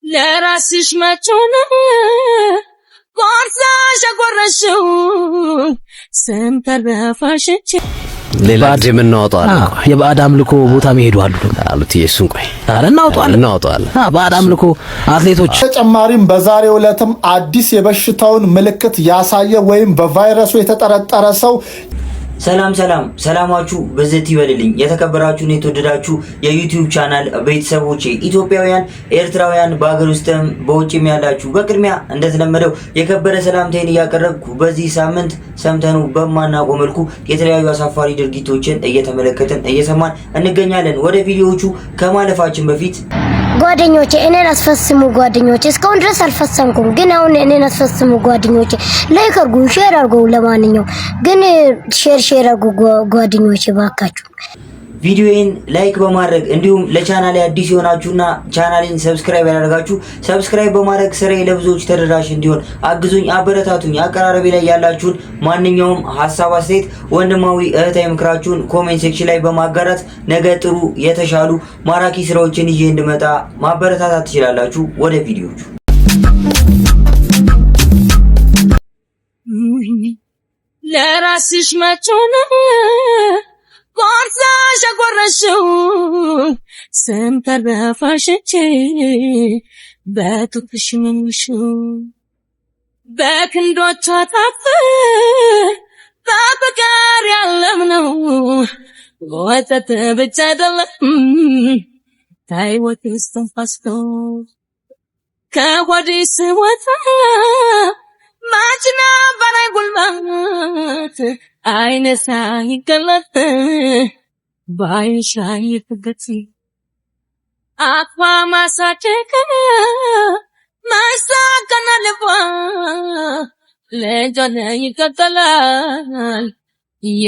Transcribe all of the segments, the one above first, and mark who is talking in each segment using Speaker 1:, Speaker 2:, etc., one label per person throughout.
Speaker 1: ለራስሽ መጮነ ቆርሳሽ አቆረሽው ሰንተረፋሽች
Speaker 2: ሌላ ጊዜ ምን እናወጣለን?
Speaker 3: የባዕድ አምልኮ ቦታ መሄዱ
Speaker 2: አሉት ኢየሱስን ቆይ
Speaker 3: አረ እናወጣለን። ባዕድ አምልኮ አትሌቶች
Speaker 4: ተጨማሪም በዛሬው ዕለትም አዲስ የበሽታውን ምልክት ያሳየ ወይም በቫይረሱ የተጠረጠረ ሰው
Speaker 5: ሰላማችሁ በዘት ይበልልኝ። የተከበራችሁና የተወደዳችሁ የዩቲዩብ ቻናል ቤተሰቦቼ ኢትዮጵያውያን፣ ኤርትራውያን በአገር ውስጥም በውጭም ያላችሁ በቅድሚያ እንደተለመደው የከበረ ሰላምታዬን እያቀረብኩ በዚህ ሳምንት ሰምተኑ በማናውቀው መልኩ የተለያዩ አሳፋሪ ድርጊቶችን እየተመለከተን እየሰማን እንገኛለን። ወደ ቪዲዮዎቹ ከማለፋችን በፊት
Speaker 6: ጓደኞቼ እኔን አስፈስሙ። ጓደኞቼ እስካሁን ድረስ አልፈሰምኩም፣ ግን አሁን እኔን አስፈስሙ ጓደኞቼ። ላይክ አድርጉ፣ ሼር አድርጉ። ለማንኛውም ግን ሼር አድርጉ ጓደኞቼ ባካችሁ።
Speaker 5: ቪዲዮዬን ላይክ በማድረግ እንዲሁም ለቻናሌ አዲስ የሆናችሁና ቻናሌን ሰብስክራይብ ያደረጋችሁ ሰብስክራይብ በማድረግ ስራዬ ለብዙዎች ተደራሽ እንዲሆን አግዙኝ፣ አበረታቱኝ። አቀራረቤ ላይ ያላችሁን ማንኛውም ሐሳብ፣ አስተያየት፣ ወንድማዊ እህታዊ ምክራችሁን ኮሜንት ሴክሽን ላይ በማጋራት ነገ ጥሩ የተሻሉ ማራኪ ስራዎችን ይዤ እንድመጣ ማበረታታት ትችላላችሁ። ወደ ቪዲዮቹ
Speaker 1: ለራስሽ መጮነ ቆርሳሽ አቆረሽው ሰንተረፋሽች በጡትሽ መምሽው በክንዶቿ ታፍ በፍቅር ያለምነው ወተት ብቻ አይደለም ከሕይወት እስትንፋስ ነው። ከሆድሽ ስወጣ ማጭና በላይ ጉልበት አይነሳ ይገለጥ ባይሻ ይፈገት አቅፋ ማሳጨቀ ማሳቀና ልቧ ለጆነ ይቀጥላል።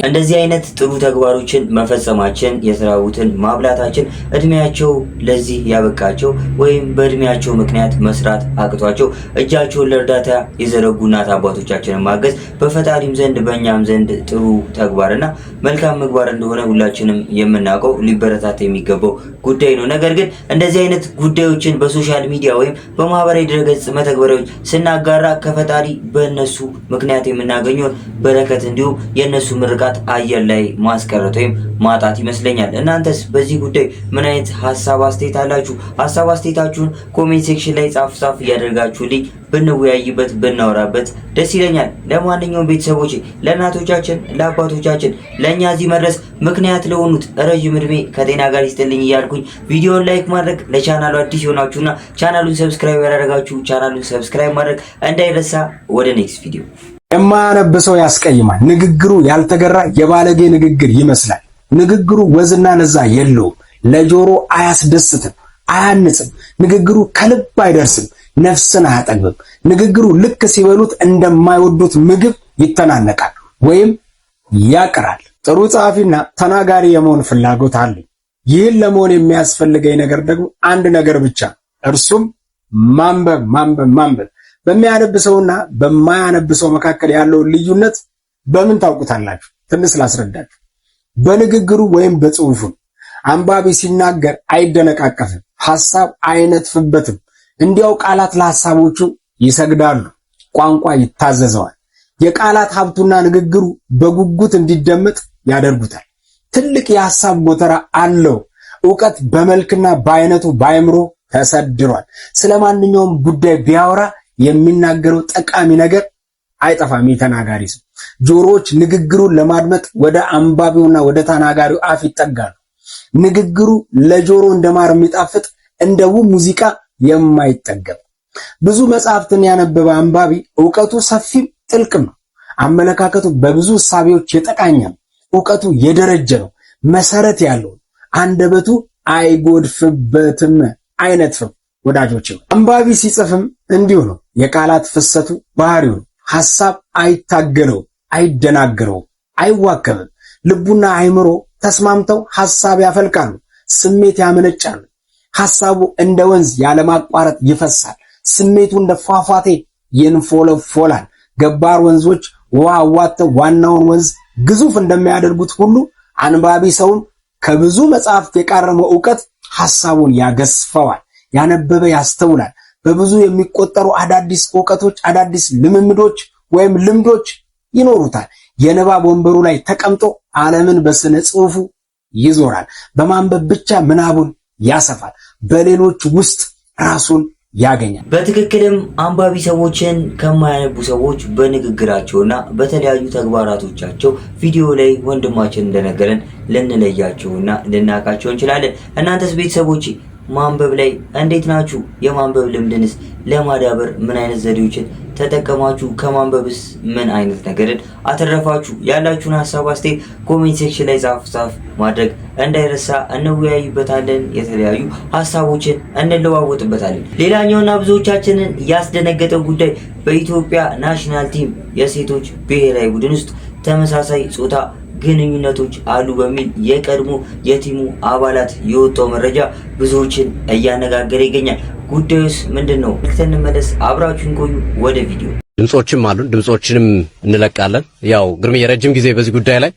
Speaker 5: እንደዚህ አይነት ጥሩ ተግባሮችን መፈጸማችን የሰራዊትን ማብላታችን እድሜያቸው ለዚህ ያበቃቸው ወይም በእድሜያቸው ምክንያት መስራት አቅቷቸው እጃቸውን ለእርዳታ የዘረጉ እናት አባቶቻችንን ማገዝ በፈጣሪም ዘንድ በእኛም ዘንድ ጥሩ ተግባርና መልካም ምግባር እንደሆነ ሁላችንም የምናውቀው ሊበረታታ የሚገባው ጉዳይ ነው። ነገር ግን እንደዚህ አይነት ጉዳዮችን በሶሻል ሚዲያ ወይም በማህበራዊ ድረገጽ መተግበሪያዎች ስናጋራ ከፈጣሪ በእነሱ ምክንያት የምናገኘውን በረከት እንዲሁም የእነሱ ምርቃት አየር ላይ ማስቀረት ወይም ማጣት ይመስለኛል። እናንተስ በዚህ ጉዳይ ምን አይነት ሐሳብ አስተያየት አላችሁ? ሐሳብ አስተያየታችሁን ኮሜንት ሴክሽን ላይ ጻፍ እያደረጋችሁልኝ ብንወያይበት ብናወራበት ደስ ይለኛል። ለማንኛውም ቤተሰቦቼ ለእናቶቻችን ለአባቶቻችን ለኛ እዚህ መድረስ ምክንያት ለሆኑት ረጅም እድሜ ከጤና ጋር ይስጥልኝ እያልኩኝ ቪዲዮውን ላይክ ማድረግ ለቻናሉ አዲስ የሆናችሁና ቻናሉን ሰብስክራይብ ያደረጋችሁ ቻናሉን ሰብስክራይብ ማድረግ እንዳይረሳ። ወደ ኔክስት ቪዲዮ
Speaker 7: የማያነብሰው ያስቀይማል። ንግግሩ ያልተገራ የባለጌ ንግግር ይመስላል። ንግግሩ ወዝና ነዛ የለውም። ለጆሮ አያስደስትም፣ አያንጽም። ንግግሩ ከልብ አይደርስም፣ ነፍስን አያጠግብም። ንግግሩ ልክ ሲበሉት እንደማይወዱት ምግብ ይተናነቃል ወይም ያቀራል። ጥሩ ጸሐፊና ተናጋሪ የመሆን ፍላጎት አለኝ። ይህን ለመሆን የሚያስፈልገኝ ነገር ደግሞ አንድ ነገር ብቻ፣ እርሱም ማንበብ። በሚያነብሰውና በማያነብሰው መካከል ያለውን ልዩነት በምን ታውቁታላችሁ? ትንሽ ላስረዳችሁ። በንግግሩ ወይም በጽሁፉ አንባቢ ሲናገር አይደነቃቀፍም፣ ሐሳብ አይነጥፍበትም። እንዲያው ቃላት ለሐሳቦቹ ይሰግዳሉ፣ ቋንቋ ይታዘዘዋል። የቃላት ሀብቱና ንግግሩ በጉጉት እንዲደመጥ ያደርጉታል። ትልቅ የሐሳብ ጎተራ አለው። ዕውቀት በመልክና በአይነቱ በአእምሮ ተሰድሯል። ስለማንኛውም ጉዳይ ቢያወራ የሚናገረው ጠቃሚ ነገር አይጠፋም። የተናጋሪ ሰው ጆሮዎች ንግግሩን ለማድመጥ ወደ አንባቢውና ወደ ተናጋሪው አፍ ይጠጋሉ። ንግግሩ ለጆሮ እንደማር የሚጣፍጥ እንደ ውብ ሙዚቃ የማይጠገብ። ብዙ መጽሐፍትን ያነበበ አንባቢ ዕውቀቱ ሰፊም ጥልቅም ነው። አመለካከቱ በብዙ እሳቤዎች የተቃኘ ነው። ዕውቀቱ የደረጀ ነው፣ መሰረት ያለው። አንደበቱ አይጎድፍበትም፣ አይነጥፍም። ወዳጆች አንባቢ ሲጽፍም እንዲሁ ነው። የቃላት ፍሰቱ ባህሪው ነው። ሐሳብ አይታገለው፣ አይደናገረው፣ አይዋከብም። ልቡና አይምሮ ተስማምተው ሐሳብ ያፈልቃሉ፣ ስሜት ያመነጫሉ። ሐሳቡ እንደ ወንዝ ያለማቋረጥ ይፈሳል። ስሜቱ እንደ ፏፏቴ ይንፎለፎላል። ገባር ወንዞች ውሃ አዋጥተው ዋናውን ወንዝ ግዙፍ እንደሚያደርጉት ሁሉ አንባቢ ሰውም ከብዙ መጽሐፍት የቃረመው ዕውቀት ሐሳቡን ያገስፈዋል፣ ያነበበ ያስተውላል። በብዙ የሚቆጠሩ አዳዲስ ዕውቀቶች፣ አዳዲስ ልምምዶች ወይም ልምዶች ይኖሩታል። የንባብ ወንበሩ ላይ ተቀምጦ ዓለምን በስነ ጽሑፉ ይዞራል። በማንበብ ብቻ ምናቡን ያሰፋል። በሌሎች ውስጥ ራሱን ያገኛል።
Speaker 5: በትክክልም አንባቢ ሰዎችን ከማያነቡ ሰዎች በንግግራቸውና በተለያዩ ተግባራቶቻቸው ቪዲዮ ላይ ወንድማችን እንደነገረን ልንለያቸውና ልናቃቸው እንችላለን። እናንተስ ቤተሰቦች ማንበብ ላይ እንዴት ናችሁ? የማንበብ ልምድንስ ለማዳበር ምን አይነት ዘዴዎችን ተጠቀማችሁ? ከማንበብስ ምን አይነት ነገርን አተረፋችሁ? ያላችሁን ሐሳብ አስተያየት ኮሜንት ሴክሽን ላይ ጻፍ ማድረግ እንዳይረሳ። እንወያይበታለን፣ የተለያዩ ሐሳቦችን እንለዋወጥበታለን። ሌላኛውና ብዙዎቻችንን ያስደነገጠው ጉዳይ በኢትዮጵያ ናሽናል ቲም የሴቶች ብሔራዊ ቡድን ውስጥ ተመሳሳይ ጾታ ግንኙነቶች አሉ በሚል የቀድሞ የቲሙ አባላት የወጣው መረጃ ብዙዎችን እያነጋገረ ይገኛል። ጉዳዩስ ምንድነው? እንመለስ፣ አብራችሁን ቆዩ። ወደ ቪዲዮ
Speaker 2: ድምጾችም አሉን፣ ድምጾችንም እንለቃለን። ያው ግርምዬ ረጅም ጊዜ በዚህ ጉዳይ ላይ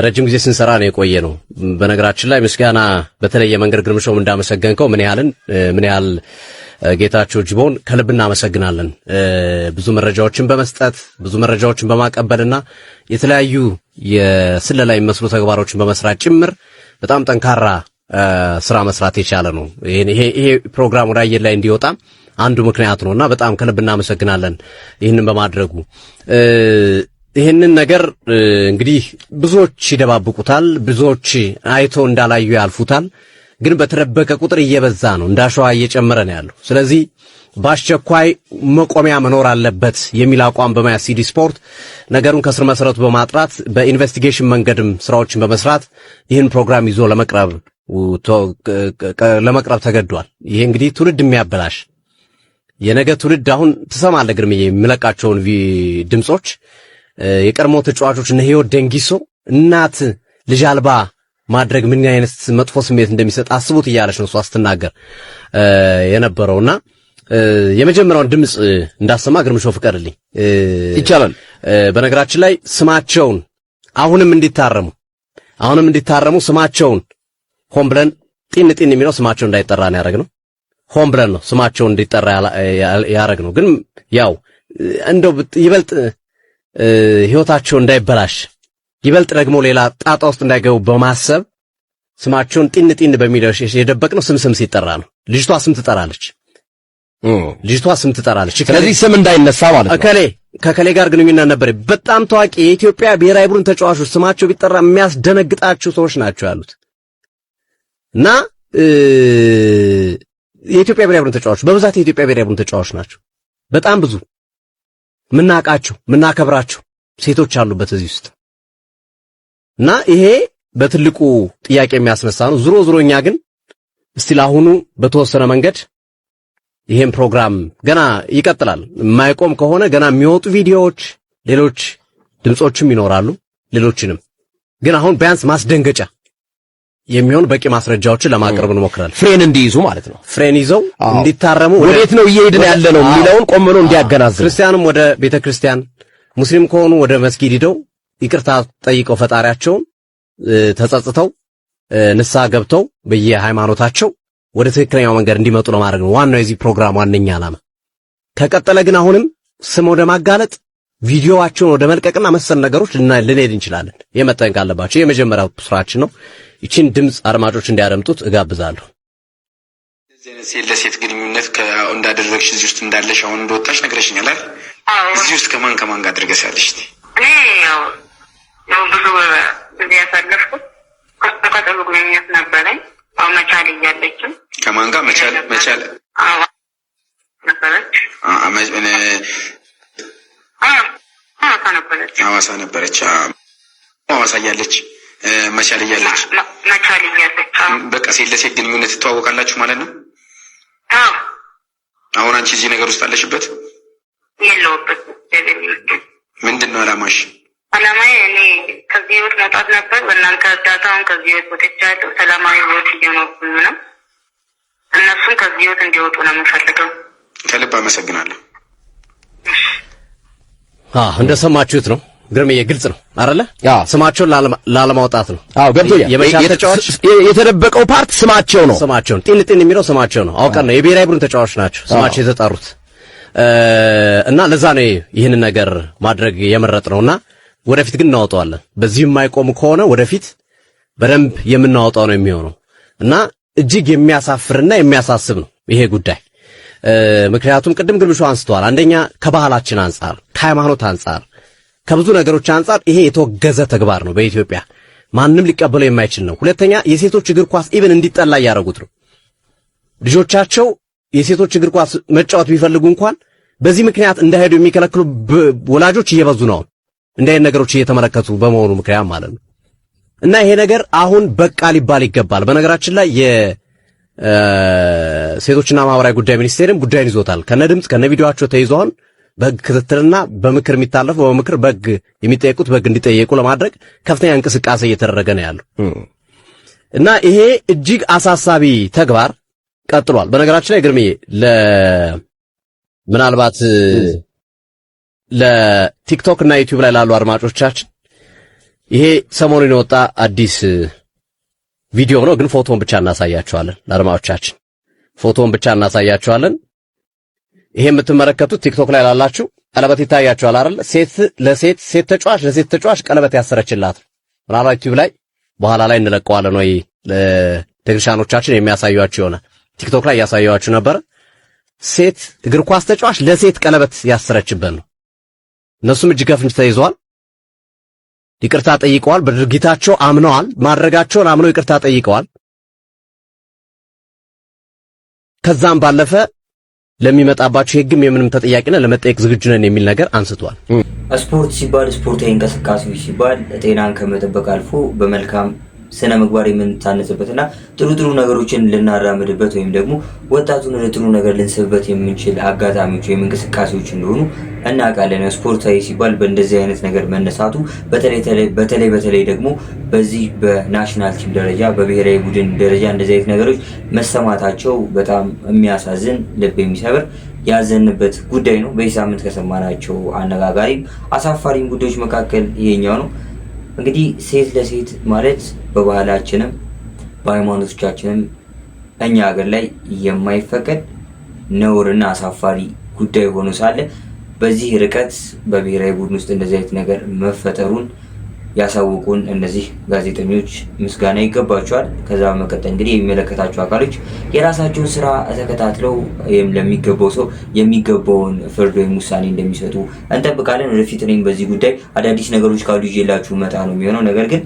Speaker 2: ረጅም ጊዜ ስንሰራ ነው የቆየ ነው። በነገራችን ላይ ምስጋና በተለየ መንገድ ግርምሾም እንዳመሰገንከው ምን ያህል ጌታቸው ጅቦን ከልብ እናመሰግናለን። ብዙ መረጃዎችን በመስጠት ብዙ መረጃዎችን በማቀበልና የተለያዩ የስለላ የሚመስሉ ተግባሮችን በመስራት ጭምር በጣም ጠንካራ ስራ መስራት የቻለ ነው። ይሄ ፕሮግራም ወደ አየር ላይ እንዲወጣ አንዱ ምክንያት ነውና በጣም ከልብ እናመሰግናለን ይህንን በማድረጉ። ይህንን ነገር እንግዲህ ብዙዎች ይደባብቁታል፣ ብዙዎች አይቶ እንዳላዩ ያልፉታል። ግን በተደበቀ ቁጥር እየበዛ ነው፣ እንዳሸዋ እየጨመረ ነው ያለው። ስለዚህ በአስቸኳይ መቆሚያ መኖር አለበት የሚል አቋም በመያዝ ሲዲ ስፖርት ነገሩን ከስር መሰረቱ በማጥራት በኢንቨስቲጌሽን መንገድም ስራዎችን በመስራት ይህን ፕሮግራም ይዞ ለመቅረብ ተገዷል። ይሄ እንግዲህ ትውልድ የሚያበላሽ የነገ ትውልድ አሁን ትሰማለህ ግርምዬ የሚለቃቸውን ድምጾች የቀድሞ ተጫዋቾች እነ ህይወት ደንጊሶ እናት ልጅ አልባ ማድረግ ምን አይነት መጥፎ ስሜት እንደሚሰጥ አስቡት እያለች ነው እሷ ስትናገር የነበረውና የመጀመሪያውን ድምጽ እንዳሰማ ግርምሾ ፍቀድልኝ
Speaker 3: ይቻላል።
Speaker 2: በነገራችን ላይ ስማቸውን አሁንም እንዲታረሙ ስማቸውን ሆን ብለን ጢን የሚለው ስማቸው እንዳይጠራ ነው ያደረግነው። ሆን ብለን ነው ስማቸው እንዲጠራ ያደረግነው። ግን ያው እንደው ይበልጥ ህይወታቸው እንዳይበላሽ ይበልጥ ደግሞ ሌላ ጣጣ ውስጥ እንዳይገቡ በማሰብ ስማቸውን ጢን በሚለው የደበቅነው ስም ሲጠራ ነው። ልጅቷ ስም ትጠራለች።
Speaker 3: ስለዚህ ስም እንዳይነሳ ማለት ነው።
Speaker 2: ከከሌ ጋር ግንኙነት ነበር። በጣም ታዋቂ የኢትዮጵያ ብሔራዊ ቡድን ተጫዋቾች ስማቸው ቢጠራ የሚያስደነግጣቸው ሰዎች ናቸው ያሉት እና የኢትዮጵያ ብሔራዊ ቡድን ተጫዋቾች በብዛት የኢትዮጵያ ብሔራዊ ቡድን ተጫዋቾች ናቸው። በጣም ብዙ ምናቃቸው ምናከብራቸው ሴቶች አሉበት እዚህ ውስጥ እና ይሄ በትልቁ ጥያቄ የሚያስነሳ ነው። ዙሮ እኛ ግን እስቲ ለአሁኑ በተወሰነ መንገድ ይሄን ፕሮግራም ገና ይቀጥላል። የማይቆም ከሆነ ገና የሚወጡ ቪዲዮዎች፣ ሌሎች ድምጾችም ይኖራሉ። ሌሎችንም ግን አሁን ቢያንስ ማስደንገጫ የሚሆን በቂ ማስረጃዎችን ለማቅረብ እንሞክራለን።
Speaker 3: ፍሬን እንዲይዙ ማለት ነው።
Speaker 2: ፍሬን ይዘው እንዲታረሙ
Speaker 3: ወዴት ነው እየሄድን ያለ ነው የሚለውን ቆም ብሎ እንዲያገናዝብ፣
Speaker 2: ክርስቲያንም ወደ ቤተክርስቲያን፣ ሙስሊም ከሆኑ ወደ መስጊድ ሄደው ይቅርታ ጠይቀው ፈጣሪያቸውን ተጸጽተው ንስሐ ገብተው በየሃይማኖታቸው ወደ ትክክለኛው መንገድ እንዲመጡ ለማድረግ ነው ዋናው የዚህ ፕሮግራም ዋነኛ ዓላማ። ከቀጠለ ግን አሁንም ስም ወደ ማጋለጥ ቪዲዮዋቸውን ወደ መልቀቅና መሰል ነገሮች ልንሄድ እንችላለን። የመጠንቀቅ አለባቸው። የመጀመሪያው ስራችን ነው። ይችን ድምጽ አድማጮች እንዲያደምጡት እጋብዛለሁ።
Speaker 8: ለሴት ግንኙነት እንዳደረግሽ እዚህ ውስጥ እንዳለሽ አሁን እንደወጣሽ ነግረሽኛል አይደል? እዚህ ውስጥ ከማን ጋር አድርገሻለሽ?
Speaker 9: እኔ ያው ብዙ ጊዜ ያሳለፍኩት ከጥሩ ግንኙነት ነበረኝ። መቻል እያለችም
Speaker 8: ከማን ጋር መቻል
Speaker 9: ነበረች?
Speaker 8: ሐዋሳ ነበረች። ሐዋሳ እያለች መቻል እያለች በቃ ሴት ለሴት ግንኙነት ትተዋወቃላችሁ ማለት ነው? አሁን አንቺ እዚህ ነገር ውስጥ አለሽበት?
Speaker 9: የለሁበትም።
Speaker 8: ምንድን ነው አላማሽ?
Speaker 9: አላማዬ እኔ ከዚህ ህይወት መውጣት ነበር። በእናንተ እርዳታውን ከዚህ ህይወት ወጥቻለሁ። ሰላማዊ ህይወት እየኖርኩኝ ነው። እነሱም ከዚህ ህይወት እንዲወጡ ነው የምፈልገው።
Speaker 8: ከልብ አመሰግናለሁ።
Speaker 2: እንደሰማችሁት ነው ግርምዬ ግልጽ ነው አይደለ? ስማቸውን ላለማውጣት ነው።
Speaker 3: ገብቶኛል።
Speaker 2: የመቻል ተጫዋች
Speaker 3: የተደበቀው ፓርት ስማቸው ነው።
Speaker 2: ስማቸው ጢን የሚለው ስማቸው ነው። አውቀን ነው የብሔራዊ ቡድን ተጫዋች ናቸው ስማቸው የተጠሩት እና ለዛ ነው ይህንን ነገር ማድረግ የመረጥነውና ወደፊት ግን እናወጣዋለን። በዚህ የማይቆም ከሆነ ወደፊት በደንብ የምናወጣው ነው የሚሆነው እና እጅግ የሚያሳፍርና የሚያሳስብ ነው ይሄ ጉዳይ። ምክንያቱም ቅድም ግርምሾ አንስተዋል። አንደኛ ከባህላችን አንጻር፣ ከሃይማኖት አንጻር፣ ከብዙ ነገሮች አንጻር ይሄ የተወገዘ ተግባር ነው። በኢትዮጵያ ማንም ሊቀበለው የማይችል ነው። ሁለተኛ የሴቶች እግር ኳስ ኢቭን እንዲጠላ ያደረጉት ነው። ልጆቻቸው የሴቶች እግር ኳስ መጫወት ቢፈልጉ እንኳን በዚህ ምክንያት እንዳይሄዱ የሚከለክሉ ወላጆች እየበዙ ነው። እንዳይ ነገሮች እየተመለከቱ በመሆኑ ምክንያት ማለት ነው። እና ይሄ ነገር አሁን በቃ ሊባል ይገባል። በነገራችን ላይ የሴቶችና ማህበራዊ ጉዳይ ሚኒስቴርም ጉዳይን ይዞታል። ከነድምጽ ከነቪዲዮአቸው ተይዘዋል። በህግ ክትትልና በምክር የሚታለፉ በምክር በህግ የሚጠየቁት በህግ እንዲጠየቁ ለማድረግ ከፍተኛ እንቅስቃሴ እየተደረገ ነው ያለው እና ይሄ እጅግ አሳሳቢ ተግባር ቀጥሏል። በነገራችን ላይ ግርምዬ ምናልባት ለቲክቶክ እና ዩቲዩብ ላይ ላሉ አድማጮቻችን ይሄ ሰሞኑን የወጣ አዲስ ቪዲዮ ነው፣ ግን ፎቶውን ብቻ እናሳያቸዋለን። ለአድማጮቻችን ፎቶውን ብቻ እናሳያቸዋለን። ይሄ የምትመለከቱት ቲክቶክ ላይ ላላችሁ ቀለበት ይታያችኋል አይደል? ሴት ተጫዋች ቀለበት ያሰረችላት ምናልባት ዩቲዩብ ላይ በኋላ ላይ እንለቀዋለን ወይ ለቴክኒሻኖቻችን የሚያሳዩአችሁ ይሆናል። ቲክቶክ ላይ ያሳዩአችሁ ነበር። ሴት እግር ኳስ ተጫዋች ለሴት ቀለበት ያሰረችበት ነው። እነሱም እጅ ከፍንጅ ተይዘዋል። ይቅርታ ጠይቀዋል። በድርጊታቸው አምነዋል። ማድረጋቸውን አምነው ይቅርታ ጠይቀዋል። ከዛም ባለፈ ለሚመጣባቸው ህግም የምንም ተጠያቂና ለመጠየቅ ዝግጁ ነን የሚል ነገር አንስቷል።
Speaker 5: ስፖርት ሲባል ስፖርታዊ እንቅስቃሴዎች ሲባል ጤናን ከመጠበቅ አልፎ በመልካም ስነ ምግባር የምንታነጽበትና ጥሩ ነገሮችን ልናራምድበት ወይም ደግሞ ወጣቱን ወደ ጥሩ ነገር ልንስብበት የምንችል አጋጣሚዎች ወይም እንቅስቃሴዎች እንደሆኑ እናውቃለን። ስፖርታዊ ሲባል በእንደዚህ አይነት ነገር መነሳቱ በተለይ ደግሞ በዚህ በናሽናል ቲም ደረጃ በብሔራዊ ቡድን ደረጃ እንደዚህ አይነት ነገሮች መሰማታቸው በጣም የሚያሳዝን ልብ የሚሰብር ያዘንበት ጉዳይ ነው። በዚህ ሳምንት ከሰማናቸው አነጋጋሪም አሳፋሪም ጉዳዮች መካከል ይሄኛው ነው። እንግዲህ ሴት ለሴት ማለት በባህላችንም በሃይማኖቶቻችንም እኛ ሀገር ላይ የማይፈቀድ ነውርና አሳፋሪ ጉዳይ ሆኖ ሳለ በዚህ ርቀት በብሔራዊ ቡድን ውስጥ እንደዚህ አይነት ነገር መፈጠሩን ያሳውቁን እነዚህ ጋዜጠኞች ምስጋና ይገባቸዋል። ከዛ በመቀጠል እንግዲህ የሚመለከታቸው አካሎች የራሳቸውን ስራ ተከታትለው ለሚገባው ሰው የሚገባውን ፍርድ ወይም ውሳኔ እንደሚሰጡ እንጠብቃለን። ወደፊት እኔም በዚህ ጉዳይ አዳዲስ ነገሮች ካሉ ይዤላችሁ መጣ ነው የሚሆነው። ነገር ግን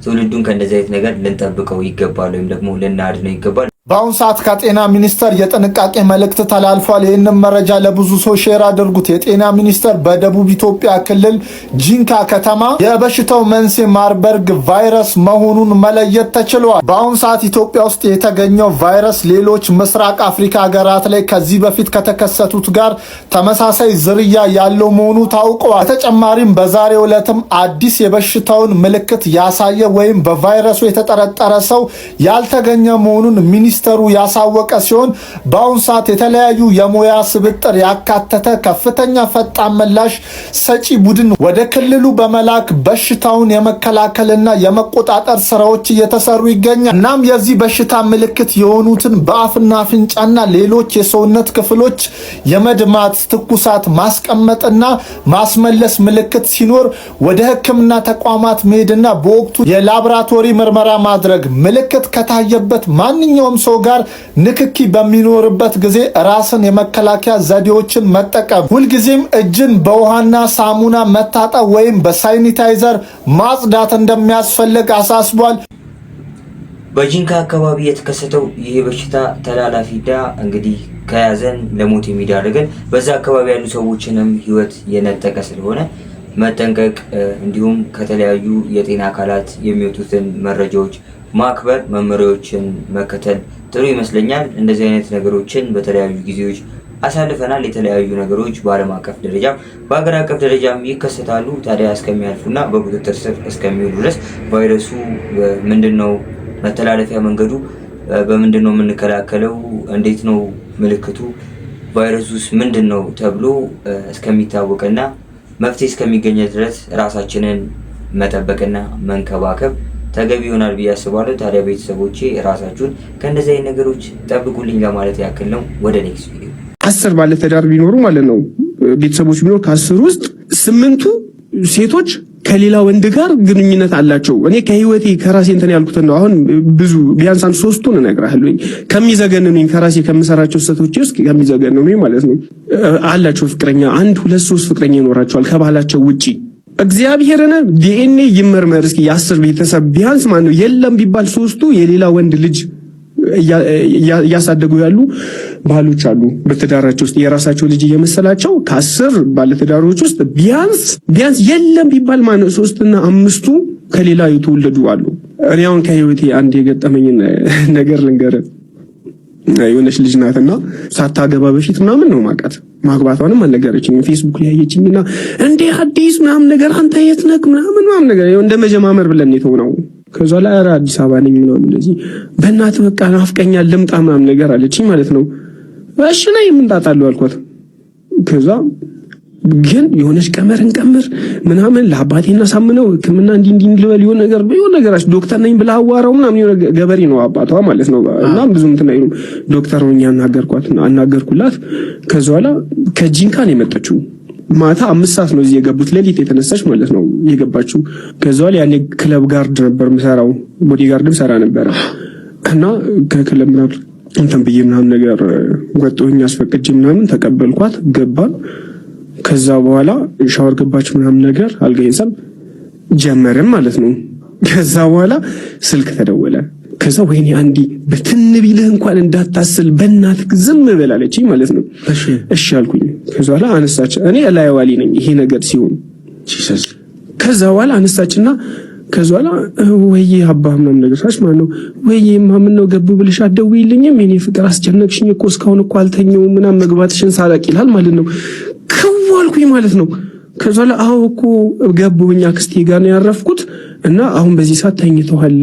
Speaker 5: ትውልዱን ከእንደዚህ አይነት ነገር ልንጠብቀው ይገባል ወይም ደግሞ ልናድነው ይገባል።
Speaker 4: በአሁኑ ሰዓት ከጤና ሚኒስቴር የጥንቃቄ መልእክት ተላልፏል። ይህንን መረጃ ለብዙ ሰው ሼር አድርጉት። የጤና ሚኒስቴር በደቡብ ኢትዮጵያ ክልል ጂንካ ከተማ የበሽታው መንስኤ ማርበርግ ቫይረስ መሆኑን መለየት ተችሏል። በአሁኑ ሰዓት ኢትዮጵያ ውስጥ የተገኘው ቫይረስ ሌሎች ምስራቅ አፍሪካ ሀገራት ላይ ከዚህ በፊት ከተከሰቱት ጋር ተመሳሳይ ዝርያ ያለው መሆኑ ታውቋል። በተጨማሪም በዛሬው ዕለትም አዲስ የበሽታውን ምልክት ያሳየ ወይም በቫይረሱ የተጠረጠረ ሰው ያልተገኘ መሆኑን ሚኒስተሩ ያሳወቀ ሲሆን በአሁኑ ሰዓት የተለያዩ የሙያ ስብጥር ያካተተ ከፍተኛ ፈጣን ምላሽ ሰጪ ቡድን ወደ ክልሉ በመላክ በሽታውን የመከላከልና የመቆጣጠር ስራዎች እየተሰሩ ይገኛል። እናም የዚህ በሽታ ምልክት የሆኑትን በአፍና አፍንጫና ሌሎች የሰውነት ክፍሎች የመድማት፣ ትኩሳት፣ ማስቀመጥና ማስመለስ ምልክት ሲኖር ወደ ሕክምና ተቋማት መሄድና በወቅቱ የላቦራቶሪ ምርመራ ማድረግ፣ ምልክት ከታየበት ማንኛውም ሰው ጋር ንክኪ በሚኖርበት ጊዜ ራስን የመከላከያ ዘዴዎችን መጠቀም፣ ሁልጊዜም እጅን በውሃና ሳሙና መታጠብ ወይም በሳኒታይዘር ማጽዳት እንደሚያስፈልግ አሳስቧል።
Speaker 5: በጂንካ አካባቢ የተከሰተው ይህ በሽታ ተላላፊና እንግዲህ ከያዘን ለሞት የሚዳርገን በዛ አካባቢ ያሉ ሰዎችንም ህይወት የነጠቀ ስለሆነ መጠንቀቅ እንዲሁም ከተለያዩ የጤና አካላት የሚወጡትን መረጃዎች ማክበር፣ መመሪያዎችን መከተል ጥሩ ይመስለኛል። እንደዚህ አይነት ነገሮችን በተለያዩ ጊዜዎች አሳልፈናል። የተለያዩ ነገሮች በዓለም አቀፍ ደረጃ በአገር አቀፍ ደረጃም ይከሰታሉ። ታዲያ እስከሚያልፉና በቁጥጥር ስር እስከሚውሉ ድረስ ቫይረሱ ምንድነው፣ መተላለፊያ መንገዱ በምንድነው የምንከላከለው፣ እንዴት ነው ምልክቱ፣ ቫይረሱስ ምንድነው ተብሎ እስከሚታወቅና መፍትሄ እስከሚገኝ ድረስ ራሳችንን መጠበቅና መንከባከብ ተገቢ ይሆናል ብዬ አስባለሁ። ታዲያ ቤተሰቦቼ ራሳችሁን ከእንደዚህ አይነት ነገሮች ጠብቁልኝ ለማለት ያክል ነው። ወደ ኔክስት ቪዲዮ
Speaker 10: 10 ባለ ትዳር ቢኖሩ ማለት ነው ቤተሰቦች ቢኖር ከ10 ውስጥ 8ቱ ሴቶች ከሌላ ወንድ ጋር ግንኙነት አላቸው። እኔ ከህይወቴ ከራሴ እንትን ያልኩት ነው። አሁን ብዙ ቢያንስ 3ቱን እነግርሃለሁ። ከሚዘገንኑኝ ከራሴ ከምሰራቸው ስህተቶች ውስጥ ከሚዘገንኑኝ ማለት ነው አላቸው ፍቅረኛ 1 2 3 ፍቅረኛ ይኖራቸዋል ከባህላቸው ውጪ። እግዚአብሔርን ዲኤንኤ ይመርመር እስኪ የ10 ቤተሰብ ቢያንስ ማነው የለም ቢባል 3ቱ የሌላ ወንድ ልጅ እያሳደጉ ያሉ ባሎች አሉ። በትዳራቸው ውስጥ የራሳቸው ልጅ እየመሰላቸው ከ10 ባለትዳሮች ውስጥ ቢያንስ የለም ቢባል ማነው 3 እና 5ቱ ከሌላ የተወለዱ አሉ። እኔ አሁን ከህይወቴ አንድ የገጠመኝ ነገር ልንገርህ። የሆነች ልጅ ናትና ሳታገባ በፊት ምናምን ነው ማውቃት። ማግባቷንም አልነገረችኝም። ፌስቡክ ላይ ያየችኝና እንዴ አዲስ ምናምን ነገር አንተ የት ነህ ምናምን ነገር እንደ መጀማመር ብለን ነው። ከዛ ላይ ኧረ አዲስ አበባ ነኝ ምናምን እንደዚህ በእናትህ በቃ ናፍቀኛል ልምጣ ምናምን ነገር አለችኝ ማለት ነው። እሺ ነይ ምንጣጣለሁ አልኳት። ከዛ ግን የሆነች ቀመር ምናምን ለአባቴና ሳምነው ሕክምና እንዲህ ልበል የሆነ ነገር ዶክተር ነኝ ብላ አዋራው ምናምን የሆነ ገበሬ ነው አባቷ ማለት ነው። እና ብዙ እንትን አይሉም። ዶክተር ሆኜ አናገርኩላት። ከዛ በኋላ ከጂንካ ነው የመጣችው። ማታ 5 ሰዓት ነው እዚህ የገቡት። ሌሊት የተነሳች ማለት ነው የገባችው። ከዛ በኋላ ያኔ ክለብ ጋርድ ነበር ምሰራው፣ ቦዲ ጋርድም ሰራ ነበር እና ከክለብ ምናምን እንትን ብዬ ምናምን ነገር ወጥቶኝ አስፈቅጄ ምናምን ተቀበልኳት። ገባን። ከዛ በኋላ ሻወር ገባች ምናምን ነገር አልገኝም ጀመረም ማለት ነው። ከዛ በኋላ ስልክ ተደወለ። ከዛ ወይኔ አንዲ በትንቢልህ እንኳን እንዳታስል በእናትህ ዝም በል አለችኝ ማለት ነው። እሺ አልኩኝ። ከዛ በኋላ አነሳች። እኔ ላይዋሊ ነኝ ይሄ ነገር ሲሆን ከዛ በኋላ አነሳችና ከዛ በኋላ ወይ አባ ምናምን ነገር ሳች ማለት ነው ወይ ማምን ነው ገቡ ብለሽ አትደውይልኝም? የኔ ፍቅር አስጨነቅሽኝ እኮ እስካሁን እኮ አልተኛውም ምናምን መግባትሽን ሳላቅ ይላል ማለት ነው። ከዋልኩኝ ማለት ነው። ከዛ በኋላ አዎ እኮ ገቡኛ አክስቴ ጋር ነው ያረፍኩት እና አሁን በዚህ ሰዓት ተኝተዋል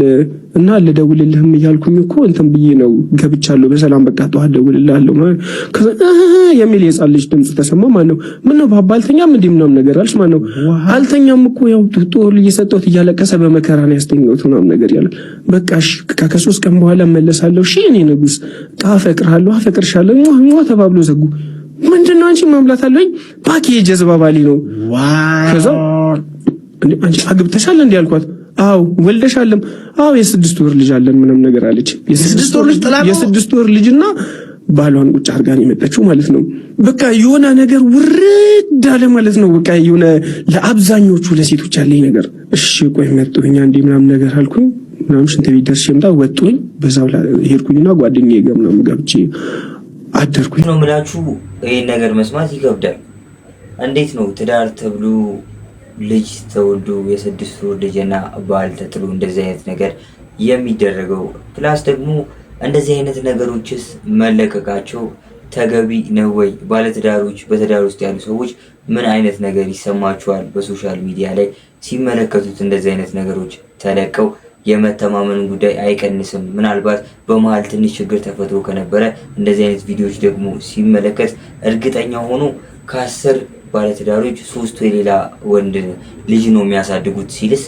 Speaker 10: እና ልደውልልህም እያልኩኝ እኮ እንትን ብዬ ነው ገብቻለሁ በሰላም በቃ ተዋህ ደውልልሃለሁ ማለት ከዛ የሚል የጻል ልጅ ድምጽ ተሰማ ማለት ነው። ምን ነው ባባልተኛም እንዴ ምናምን ነገር አልሽ ማለት ነው። አልተኛም እኮ ያው ጦር እየሰጠሁት እያለቀሰ በመከራ ነው ያስተኛሁት ምናምን ነገር ያለ በቃ እሺ ከ3 ቀን በኋላ እመለሳለሁ እሺ እኔ ንጉስ አፈቅርሃለሁ አፈቅርሻለሁ ተባብሎ ዘጉ። ምንድነው አንቺ ማምላት አለኝ ፓኬጅ ዘባባሊ ነው። ከዛ አንቺ አግብተሻል እንዴ አልኳት። አው ወልደሻለም? አው የ6 ወር ልጅ አለን ምንም ነገር አለች። የ6 ወር ልጅና ባሏን ቁጭ አርጋ ነው የመጣችው ማለት ነው። በቃ የሆነ ነገር ውርድ አለ ማለት ነው። በቃ የሆነ ለአብዛኞቹ ለሴቶች ያለኝ ነገር እሺ ቆይ መጥቶኛ እንዴ ምንም ነገር አልኩኝ። ምንም ሽንት ቤት ደርሼ መጣ ወጥቶኝ በዛው ሄድኩኝና ጓደኛዬ ጋር ምንም ገብቼ አደርኩኝ
Speaker 5: ነው የምላችሁ። ይሄን ነገር መስማት ይከብዳል። እንዴት ነው ትዳር ተብሎ ልጅ ተወልዶ የ6 ወር ልጅና ባል ተጥሎ እንደዚህ አይነት ነገር የሚደረገው? ፕላስ ደግሞ እንደዚህ አይነት ነገሮችስ መለቀቃቸው ተገቢ ነው ወይ? ባለትዳሮች በትዳር ውስጥ ያሉ ሰዎች ምን አይነት ነገር ይሰማቸዋል? በሶሻል ሚዲያ ላይ ሲመለከቱት እንደዚህ አይነት ነገሮች ተለቀው የመተማመን ጉዳይ አይቀንስም? ምናልባት በመሃል ትንሽ ችግር ተፈጥሮ ከነበረ እንደዚህ አይነት ቪዲዮዎች ደግሞ ሲመለከት እርግጠኛ ሆኖ ከ10 ባለትዳሮች 3ቱ የሌላ ወንድ ልጅ ነው የሚያሳድጉት ሲልስ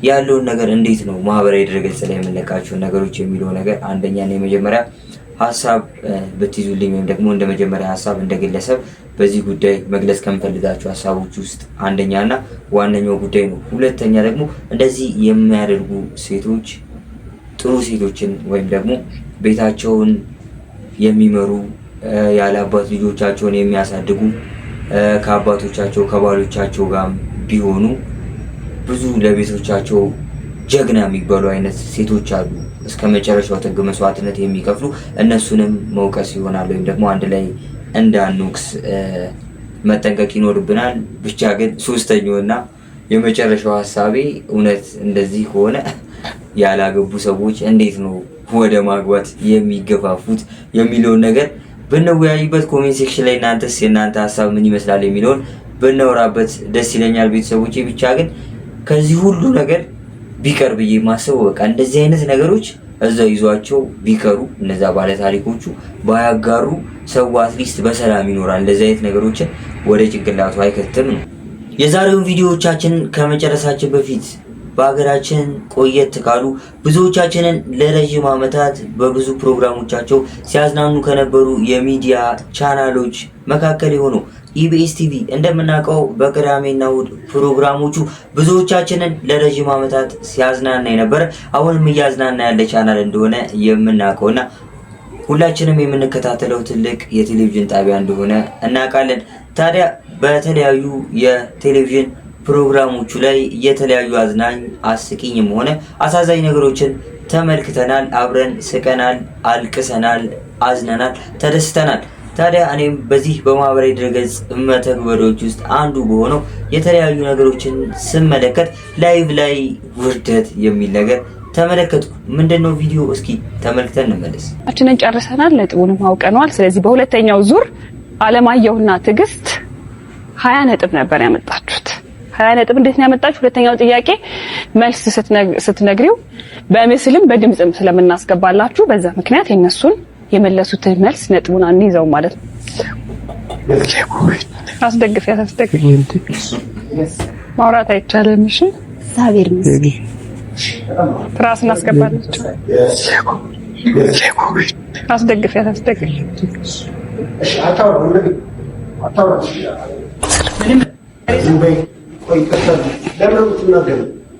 Speaker 5: ያለውን ነገር እንዴት ነው ማህበራዊ ድረገጽ ላይ የምንለቃቸው ነገሮች የሚለው ነገር አንደኛና የመጀመሪያ ሐሳብ በትይዙልኝ ወይም ደግሞ እንደ መጀመሪያ ሐሳብ እንደግለሰብ በዚህ ጉዳይ መግለጽ ከምፈልጋቸው ሐሳቦች ውስጥ አንደኛና ዋነኛው ጉዳይ ነው። ሁለተኛ ደግሞ እንደዚህ የሚያደርጉ ሴቶች ጥሩ ሴቶችን ወይም ደግሞ ቤታቸውን የሚመሩ ያለ አባት ልጆቻቸውን የሚያሳድጉ ከአባቶቻቸው ከባሎቻቸው ጋር ቢሆኑ ብዙ ለቤቶቻቸው ጀግና የሚባሉ አይነት ሴቶች አሉ። እስከ መጨረሻው ጥግ መስዋዕትነት የሚከፍሉ እነሱንም መውቀስ ይሆናል ወይም ደግሞ አንድ ላይ እንዳንወቅስ መጠንቀቅ ይኖርብናል። ብቻ ግን ሶስተኛውና የመጨረሻው ሐሳቤ እውነት እንደዚህ ከሆነ ያላገቡ ሰዎች እንዴት ነው ወደ ማግባት የሚገፋፉት የሚለውን ነገር ብንወያይበት ኮሜንት ሴክሽን ላይ እናንተስ የእናንተ ሐሳብ ምን ይመስላል የሚለውን ብናወራበት ደስ ይለኛል ቤተሰቦቼ። ብቻ ግን ከዚህ ሁሉ ነገር ቢቀር ብዬ ማሰበው በቃ እንደዚህ አይነት ነገሮች እዛው ይዟቸው ቢቀሩ እነዛ ባለ ታሪኮቹ ባያጋሩ ሰው አትሊስት በሰላም ይኖራል። እንደዚህ አይነት ነገሮችን ወደ ጭንቅላቱ አይከትም ነው። የዛሬውን ቪዲዮዎቻችን ከመጨረሳችን በፊት በሀገራችን ቆየት ካሉ ብዙዎቻችንን ለረጅም ዓመታት በብዙ ፕሮግራሞቻቸው ሲያዝናኑ ከነበሩ የሚዲያ ቻናሎች መካከል የሆነው ኢቢኤስ ቲቪ እንደምናውቀው በቅዳሜና እሑድ ፕሮግራሞቹ ብዙዎቻችንን ለረጅም ዓመታት ሲያዝናና የነበረ አሁንም እያዝናና ያለ ቻናል እንደሆነ የምናውቀውና ሁላችንም የምንከታተለው ትልቅ የቴሌቪዥን ጣቢያ እንደሆነ እናውቃለን። ታዲያ በተለያዩ የቴሌቪዥን ፕሮግራሞቹ ላይ የተለያዩ አዝናኝ አስቂኝም ሆነ አሳዛኝ ነገሮችን ተመልክተናል፣ አብረን ስቀናል፣ አልቅሰናል፣ አዝነናል፣ ተደስተናል። ታዲያ እኔም በዚህ በማህበራዊ ድረገጽ መተግበሪያዎች ውስጥ አንዱ በሆነው የተለያዩ ነገሮችን ስመለከት ላይቭ ላይ ውርደት የሚል ነገር ተመለከትኩ። ምንድነው ቪዲዮ? እስኪ ተመልክተን እንመለስ።
Speaker 11: አችንን ጨርሰናል፣ ነጥቡንም አውቀናል። ስለዚህ በሁለተኛው ዙር አለማየሁና ትዕግስት 20 ነጥብ ነበር ያመጣችሁት። 20 ነጥብ እንዴት ነው ያመጣችሁ? ሁለተኛው ጥያቄ መልስ ስትነግሪው በምስልም በድምጽም ስለምናስገባላችሁ በዛ ምክንያት የነሱን የመለሱትን መልስ ነጥቡን አንይዘው ማለት ነው። አስደግፍ ማውራት አይቻልም። እሺ
Speaker 6: እግዚአብሔር ይመስገን።
Speaker 11: ትራስ እናስገባላችሁ። አስደግፍ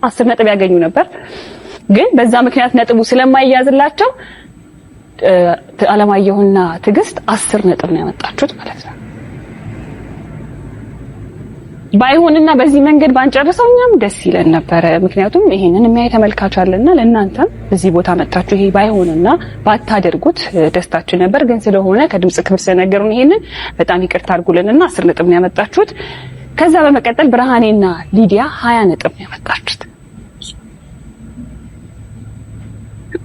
Speaker 11: አስር ነጥብ ያገኙ ነበር፣ ግን በዛ ምክንያት ነጥቡ ስለማይያዝላቸው አለማየሁና ትዕግስት 10 ነጥብ ነው ያመጣችሁት ማለት ነው። ባይሆንና በዚህ መንገድ ባንጨርሰው እኛም ደስ ይለን ነበር። ምክንያቱም ይሄንን የሚያይ ተመልካች አለና ለእናንተም በዚህ ቦታ መጣችሁ ይሄ ባይሆንና ባታደርጉት ደስታችን ነበር። ግን ስለሆነ ከድምጽ ክብር ስለነገሩን ይሄንን በጣም ይቅርታ አድርጉልንና 10 ነጥብ ነው ያመጣችሁት። ከዛ በመቀጠል ብርሃኔና ሊዲያ 20 ነጥብ ነው ያመጣችሁት።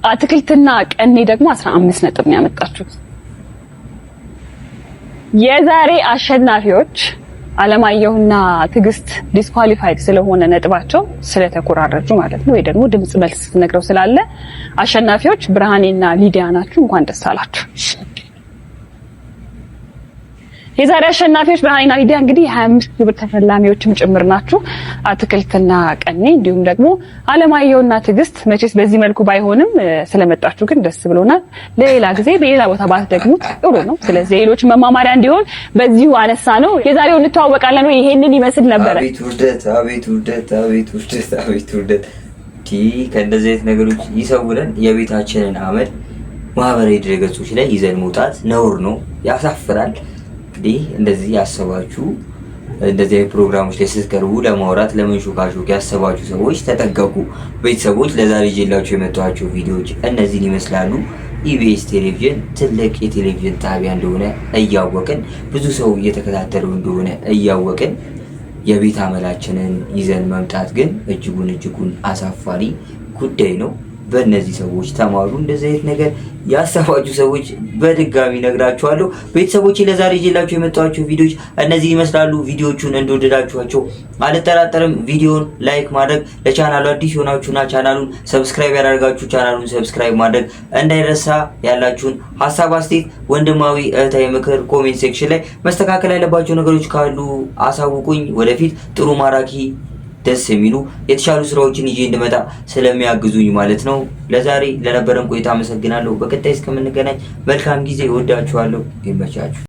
Speaker 11: አትክልትና ቀኔ ደግሞ 15 ነጥብ ነው ያመጣችሁት። የዛሬ አሸናፊዎች አለማየሁና ትዕግስት ዲስኳሊፋይድ ስለሆነ ነጥባቸው ስለተቆራረጡ ማለት ነው፣ ወይ ደግሞ ድምጽ መልስ ነግረው ስላለ አሸናፊዎች ብርሃኔና ሊዲያ ናችሁ። እንኳን ደስ አላችሁ። የዛሬ አሸናፊዎች ብርሃኔና ሊዲያ እንግዲህ 25 ሺህ ብር ተሸላሚዎችም ጭምር ናችሁ። አትክልትና ቀኔ እንዲሁም ደግሞ አለማየሁና ትዕግስት መቼስ በዚህ መልኩ ባይሆንም ስለመጣችሁ ግን ደስ ብሎናል። ለሌላ ጊዜ በሌላ ቦታ ባትደግሙት ጥሩ ነው። ስለዚህ ሌሎች መማማሪያ እንዲሆን በዚሁ አነሳ ነው። የዛሬው እንተዋወቃለን ወይ ይሄንን ይመስል ነበር።
Speaker 5: አቤት ውርደት፣ አቤት ውርደት፣ አቤት ውርደት፣ አቤት ውርደት። ከእንደዚህ አይነት ነገሮች ይሰውረን። የቤታችንን አመል ማህበራዊ ድረገጾች ላይ ይዘን መውጣት ነውር ነው፣ ያሳፍራል። እንግዲህ እንደዚህ ያሰባችሁ እንደዚህ ፕሮግራሞች ላይ ስትቀርቡ ለማውራት ለመንሾካሾክ ያሰባችሁ ሰዎች ተጠንቀቁ። ቤተሰቦች ለዛሬ ይዤላችሁ የመጣኋቸው ቪዲዮዎች እነዚህን ይመስላሉ። ኢቢኤስ ቴሌቪዥን ትልቅ የቴሌቪዥን ጣቢያ እንደሆነ እያወቅን ብዙ ሰው እየተከታተለው እንደሆነ እያወቅን የቤት አመላችንን ይዘን መምጣት ግን እጅጉን አሳፋሪ ጉዳይ ነው። በእነዚህ ሰዎች ተማሩ። እንደዚህ አይነት ነገር ያሰባችሁ ሰዎች በድጋሚ ነግራችኋለሁ። ቤተሰቦች ለዛሬ ይዤላችሁ የመጣኋቸው ቪዲዮዎች እነዚህ ይመስላሉ። ቪዲዮቹን እንደወደዳችኋቸው አልጠራጠርም። ቪዲዮን ላይክ ማድረግ፣ ለቻናሉ አዲስ የሆናችሁና ቻናሉን ሰብስክራይብ ያደርጋችሁ ቻናሉን ሰብስክራይብ ማድረግ እንዳይረሳ። ያላችሁን ሐሳብ አስተያየት፣ ወንድማዊ እህታዊ ምክር ኮሜንት ሴክሽን ላይ መስተካከል ያለባቸው ነገሮች ካሉ አሳውቁኝ። ወደፊት ጥሩ ማራኪ ደስ የሚሉ የተሻሉ ስራዎችን ይዤ እንድመጣ ስለሚያግዙኝ ማለት ነው። ለዛሬ ለነበረን ቆይታ አመሰግናለሁ። በቀጣይ እስከምንገናኝ መልካም ጊዜ። እወዳችኋለሁ። ይመቻችሁ።